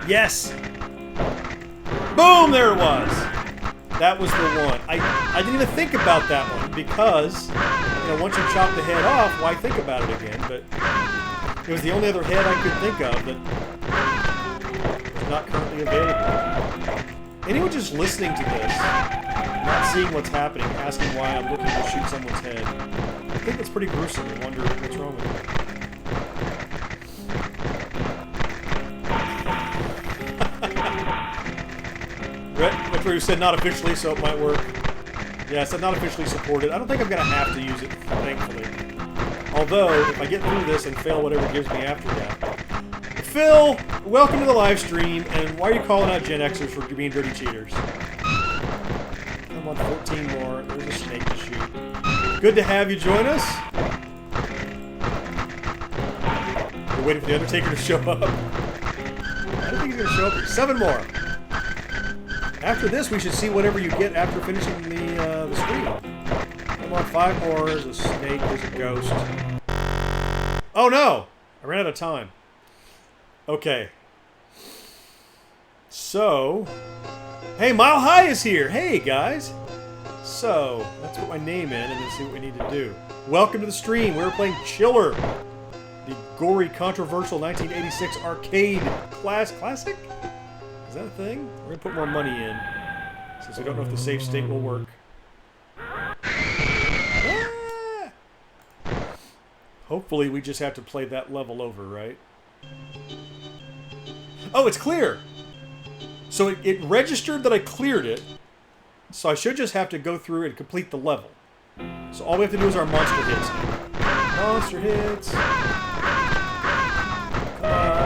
Yes! Boom! There it was! That was the one. I didn't even think about that one because, you know, once you chop the head off, why think about it again? But it was the only other head I could think of that is not currently available. Anyone just listening to this, not seeing what's happening, asking why I'm looking to shoot someone's head, I think it's pretty gruesome and wonder what's wrong with it. That's where you said not officially, so it might work. Yeah, it said not officially supported. I don't think I'm going to have to use it, thankfully. Although, if I get through this and fail whatever it gives me after that. Phil, welcome to the live stream, and why are you calling out Gen Xers for being dirty cheaters? I'm on 14 more. There's a snake to shoot. Good to have you join us. We're waiting for the Undertaker to show up. I don't think he's going to show up here. 7 more. After this, we should see whatever you get after finishing the stream. Come on, 5 more. There's a snake. There's a ghost. Oh no! I ran out of time. Okay. So, hey, Mile High is here. Hey, guys. So, let's put my name in and then see what we need to do. Welcome to the stream. We're playing Chiller, the gory, controversial 1986 arcade classic. Is that a thing? We're going to put more money in, since we don't know if the save state will work. Ah! Hopefully we just have to play that level over, right? Oh, it's clear! So it registered that I cleared it, so I should just have to go through and complete the level. So all we have to do is our monster hits. Monster hits! Come on.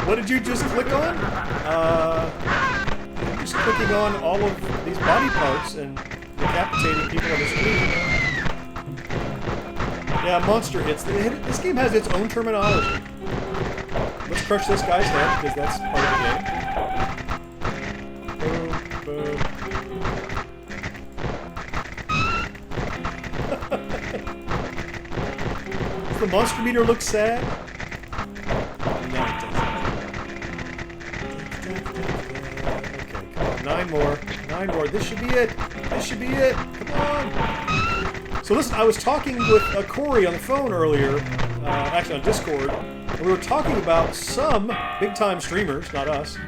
What did you just click on? I'm just clicking on all of these body parts and decapitating people on the screen. Yeah, monster hits. This game has its own terminology. Let's crush this guy's head, because that's part of the game. Boom, boom. Does the monster meter look sad? No, it doesn't. Okay, come on. 9 more. 9 more. This should be it. This should be it. Come on. So listen, I was talking with Corey on the phone earlier, actually on Discord, and we were talking about some big-time streamers, not us.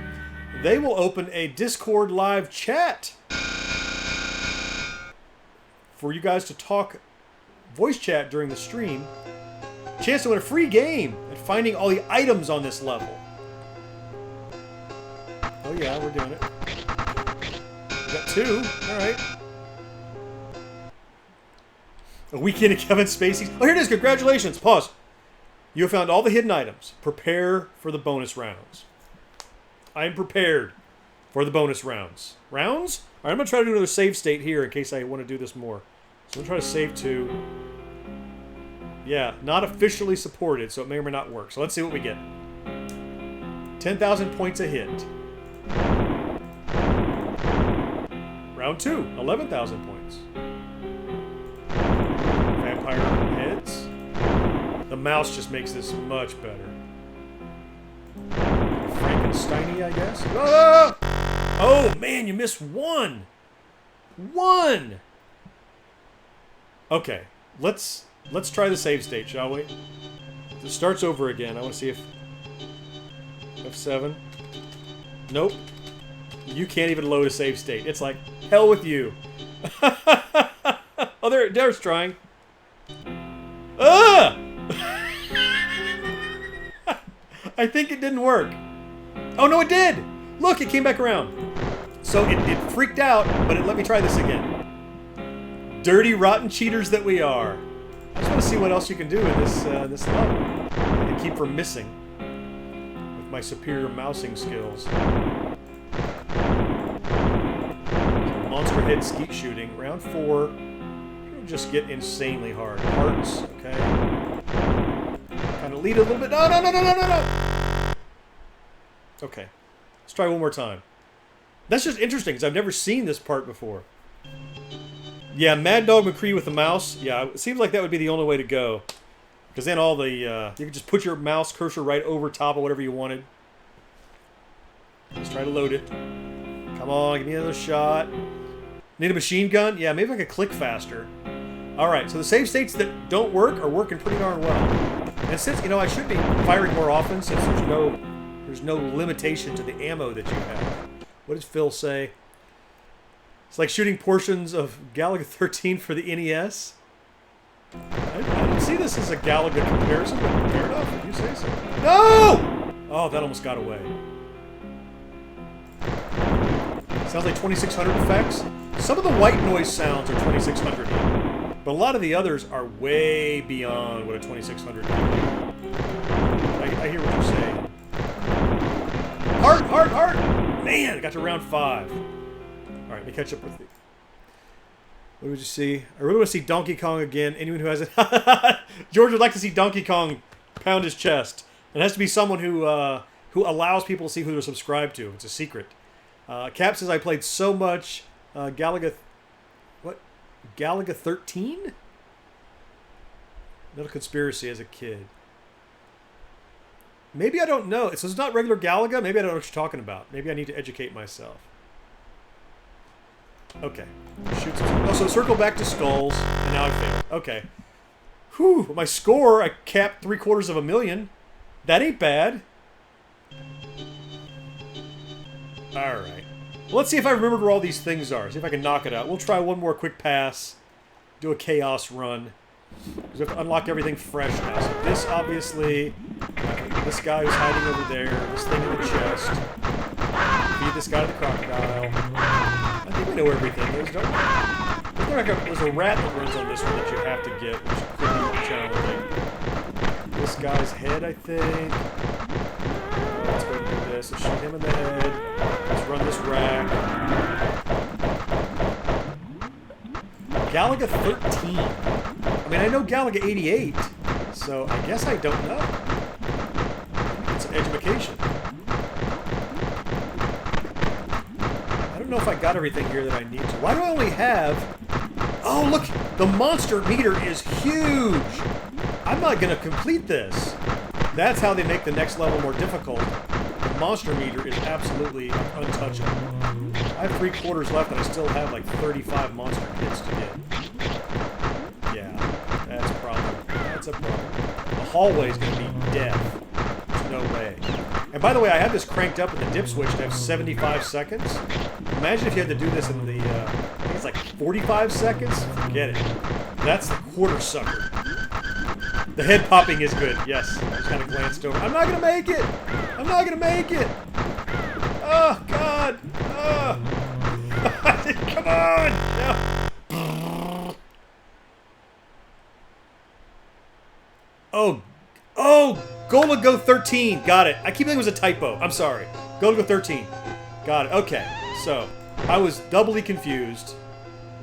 They will open a Discord live chat for you guys to talk voice chat during the stream. Chance to win a free game at finding all the items on this level. Oh yeah, we're doing it. We got 2. All right. A weekend at Kevin Spacey's. Oh, here it is. Congratulations. Pause. You have found all the hidden items. Prepare for the bonus rounds. I am prepared for the bonus rounds. Rounds? All right, I'm going to try to do another save state here in case I want to do this more. So I'm going to try to save to... Yeah, not officially supported, so it may or may not work. So let's see what we get. 10,000 points a hit. Round 2, 11,000 points. Vampire heads. The mouse just makes this much better. Frankenstein-y, I guess. Oh! Oh, man, you missed one! One! Okay, let's try the save state, shall we? It starts over again. I want to see if... F7. Nope. You can't even load a save state. It's like, hell with you. Oh, there's trying. Ah! I think it didn't work. Oh, no, it did! Look, it came back around. So it freaked out, but it let me try this again. Dirty, rotten cheaters that we are. I just want to see what else you can do in this level. I can keep from missing with my superior mousing skills. Monster head skeet shooting. Round 4. It'll just get insanely hard. Hearts, okay. Kind of lead a little bit. No, no, no, no, no, no, no! Okay. Let's try one more time. That's just interesting, because I've never seen this part before. Yeah, Mad Dog McCree with the mouse. Yeah, it seems like that would be the only way to go. Because then all the... you can just put your mouse cursor right over top of whatever you wanted. Let's try to load it. Come on, give me another shot. Need a machine gun? Yeah, maybe I could click faster. Alright, so the save states that don't work are working pretty darn well. And since, you know, I should be firing more often since there's no limitation to the ammo that you have. What does Phil say? It's like shooting portions of Galaga 13 for the NES. I don't see this as a Galaga comparison, but fair enough, if you say so. No! Oh, that almost got away. Sounds like 2600 effects. Some of the white noise sounds are 2600, but a lot of the others are way beyond what a 2600 is. I hear what you're saying. Heart, heart, heart! Man, I got to round 5. Alright, let me catch up with you. What did you see? I really want to see Donkey Kong again. Anyone who hasn't... George would like to see Donkey Kong pound his chest. It has to be someone who allows people to see who they're subscribed to. It's a secret. Cap says I played so much Galaga... What? Galaga 13? Not a conspiracy as a kid. Maybe I don't know. So it's not regular Galaga? Maybe I don't know what you're talking about. Maybe I need to educate myself. Okay. Shoot some... Oh, so circle back to skulls, and now I failed. Okay. Whew. My score, I capped 750,000. That ain't bad. Alright. Well, let's see if I remember where all these things are. See if I can knock it out. We'll try one more quick pass. Do a chaos run. Because we have to unlock everything fresh now. So this, obviously... This guy who's hiding over there. This thing in the chest. Feed this guy to the crocodile. I think we know where everything is, don't we? There's a rat that runs on this one that you have to get, which could be challenging. This guy's head, I think. Let's go and do this. Let's shoot him in the head. Let's run this rack. Galaga 13. I mean, I know Galaga 88, so I guess I don't know. It's an education. I don't know if I got everything here that I need to. Why do I only have... Oh, look! The monster meter is huge! I'm not going to complete this. That's how they make the next level more difficult. The monster meter is absolutely untouchable. I have 3/4 left and I still have like 35 monster hits to get. Yeah, that's a problem. That's a problem. The hallway is going to be death. There's no way. And by the way, I have this cranked up at the dip switch to have 75 seconds. Imagine if you had to do this in the, I think it's like 45 seconds. Forget it. That's the quarter sucker. The head popping is good, yes. I just kind of glanced over. I'm not going to make it! I'm not going to make it! Oh, God! Oh. Come on! No. Oh, Gola Go 13. Got it. I keep thinking it was a typo. I'm sorry. Gola Go 13. Got it. Okay. So, I was doubly confused.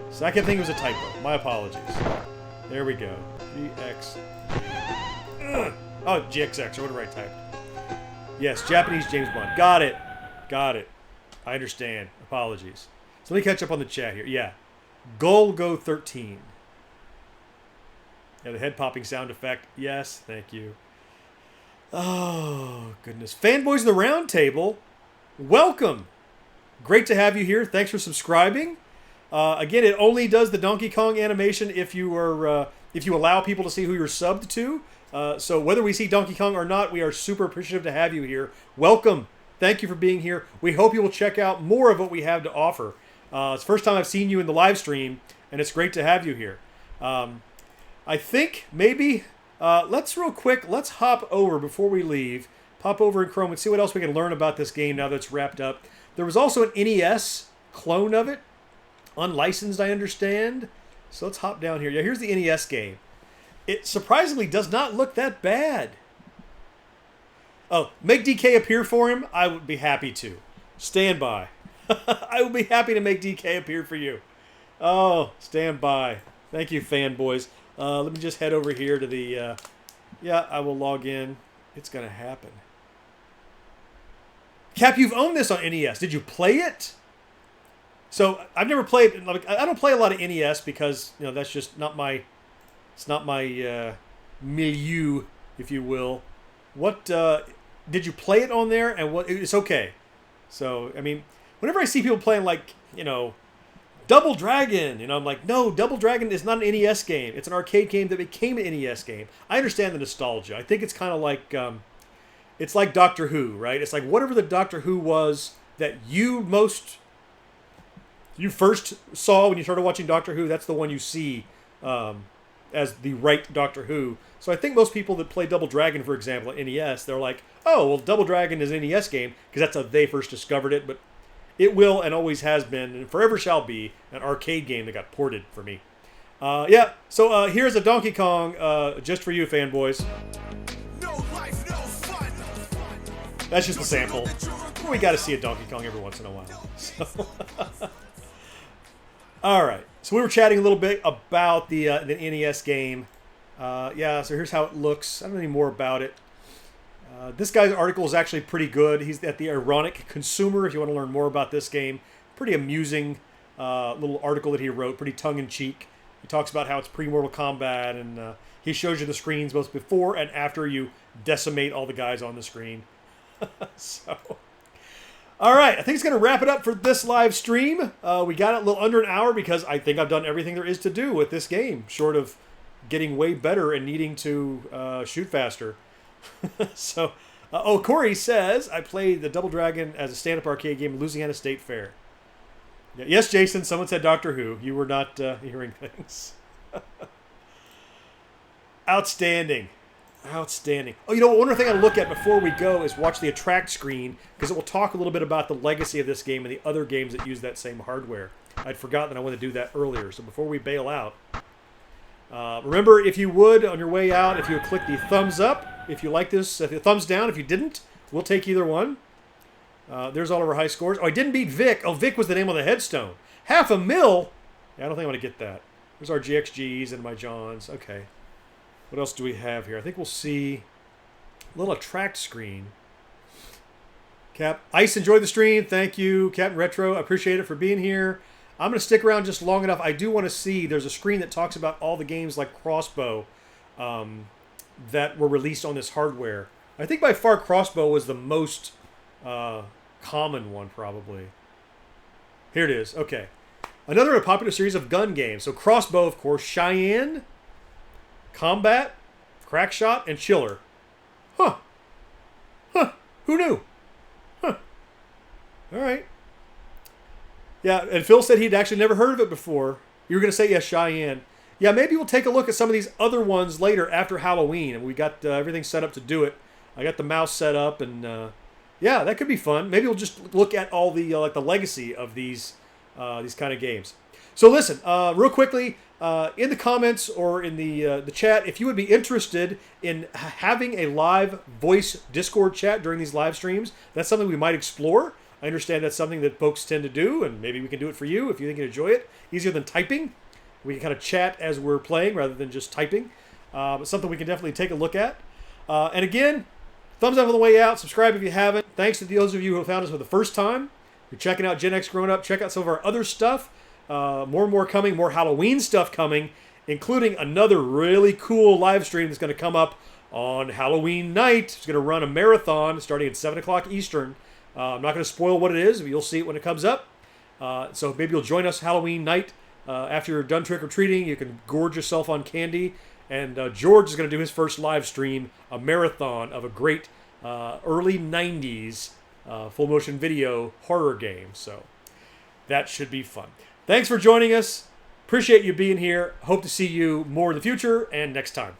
So I kept thinking it was a typo. My apologies. There we go. GX. Oh, GXX. Or what did I type? Yes, Japanese James Bond. Got it. Got it. I understand. Apologies. So let me catch up on the chat here. Yeah. Goal Go 13. Yeah, the head popping sound effect. Yes, thank you. Oh, goodness. Fanboys of the Round Table, welcome. Great to have you here. Thanks for subscribing. Again, it only does the Donkey Kong animation if you allow people to see who you're subbed to. So whether we see Donkey Kong or not, we are super appreciative to have you here. Welcome. Thank you for being here. We hope you will check out more of what we have to offer. It's the first time I've seen you in the live stream, and it's great to have you here. I think maybe let's hop over before we leave. Pop over in Chrome and see what else we can learn about this game now that it's wrapped up. There was also an NES clone of it, unlicensed, I understand. So let's hop down here. Yeah, here's the NES game. It surprisingly does not look that bad. Oh, make DK appear for him? I would be happy to. Stand by. I would be happy to make DK appear for you. Oh, stand by. Thank you, fanboys. Let me just head over here to the... yeah, I will log in. It's going to happen. Cap, you've owned this on NES. Did you play it? So, I've never played... I don't play a lot of NES because, you know, that's just not my... It's not my milieu, if you will. What... did you play it on there? And what? It's okay. So, I mean, whenever I see people playing, like, you know... Double Dragon, you know, I'm like, no, Double Dragon is not an NES game. It's an arcade game that became an NES game. I understand the nostalgia. I think it's kind of like, it's like Doctor Who, right? It's like whatever the Doctor Who was that you first saw when you started watching Doctor Who, that's the one you see as the right Doctor Who. So I think most people that play Double Dragon, for example, at NES, they're like, oh, well, Double Dragon is an NES game because that's how they first discovered it, but it will and always has been and forever shall be an arcade game that got ported for me. Yeah, so here's a Donkey Kong just for you, fanboys. No life, no fun. That's just a sample. We got to see a Donkey Kong every once in a while. So all right, so we were chatting a little bit about the NES game. Yeah, so here's how it looks. I don't know any more about it. This guy's article is actually pretty good. He's at the Ironic Consumer if you want to learn more about this game. Pretty amusing little article that he wrote, pretty tongue-in-cheek. He talks about how it's pre-Mortal Kombat, and he shows you the screens both before and after you decimate all the guys on the screen. So, all right, I think it's going to wrap it up for this live stream. We got it a little under an hour because I think I've done everything there is to do with this game, short of getting way better and needing to shoot faster. So, Corey says, I played the Double Dragon as a stand-up arcade game at Louisiana State Fair. Yeah, yes, Jason, someone said Doctor Who. You were not hearing things. Outstanding. Outstanding. Oh, you know, one other thing I look at before we go is watch the attract screen, because it will talk a little bit about the legacy of this game and the other games that use that same hardware. I'd forgotten I wanted to do that earlier, so before we bail out, remember, if you would, on your way out, if you would click the thumbs up, if you like this, if thumbs down, if you didn't, we'll take either one. There's all of our high scores. Oh, I didn't beat Vic. Oh, Vic was the name on the headstone. $500,000? Yeah, I don't think I want to get that. There's our GXGs and my Johns. Okay. What else do we have here? I think we'll see a little attract screen. Cap. Ice, enjoyed the stream. Thank you. Captain Retro, I appreciate it for being here. I'm going to stick around just long enough. I do want to see, there's a screen that talks about all the games like Crossbow that were released on this hardware. I think by far Crossbow was the most common one, probably. Here it is. Okay. Another popular series of gun games. So Crossbow, of course, Cheyenne, Combat, Crackshot, and Chiller. Huh. Huh. Who knew? Huh. All right. Yeah, and Phil said he'd actually never heard of it before. You were going to say, yes, Cheyenne. Yeah, maybe we'll take a look at some of these other ones later after Halloween. And we got everything set up to do it. I got the mouse set up, and yeah, that could be fun. Maybe we'll just look at all the like the legacy of these kind of games. So listen, real quickly, in the comments or in the chat if you would be interested in having a live voice Discord chat during these live streams. That's something we might explore. I understand that's something that folks tend to do, and maybe we can do it for you if you think you enjoy it. Easier than typing. We can kind of chat as we're playing rather than just typing. But something we can definitely take a look at. And again, thumbs up on the way out. Subscribe if you haven't. Thanks to those of you who found us for the first time. You're checking out Gen X Grown Up. Check out some of our other stuff. More and more coming. More Halloween stuff coming, including another really cool live stream that's going to come up on Halloween night. It's going to run a marathon starting at 7 o'clock Eastern. I'm not going to spoil what it is, but you'll see it when it comes up. So maybe you'll join us Halloween night. After you're done trick-or-treating, you can gorge yourself on candy. And George is going to do his first live stream, a marathon of a great early 90s full-motion video horror game. So that should be fun. Thanks for joining us. Appreciate you being here. Hope to see you more in the future and next time.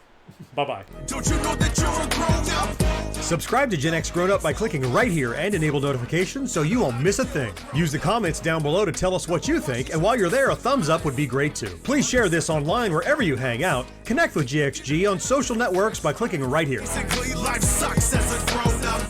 Bye-bye. Don't you know that you're a grown-up? Subscribe to Gen X Grown Up by clicking right here and enable notifications so you won't miss a thing. Use the comments down below to tell us what you think, and while you're there, a thumbs up would be great too. Please share this online wherever you hang out. Connect with GXG on social networks by clicking right here. Basically, life sucks as a grown-up.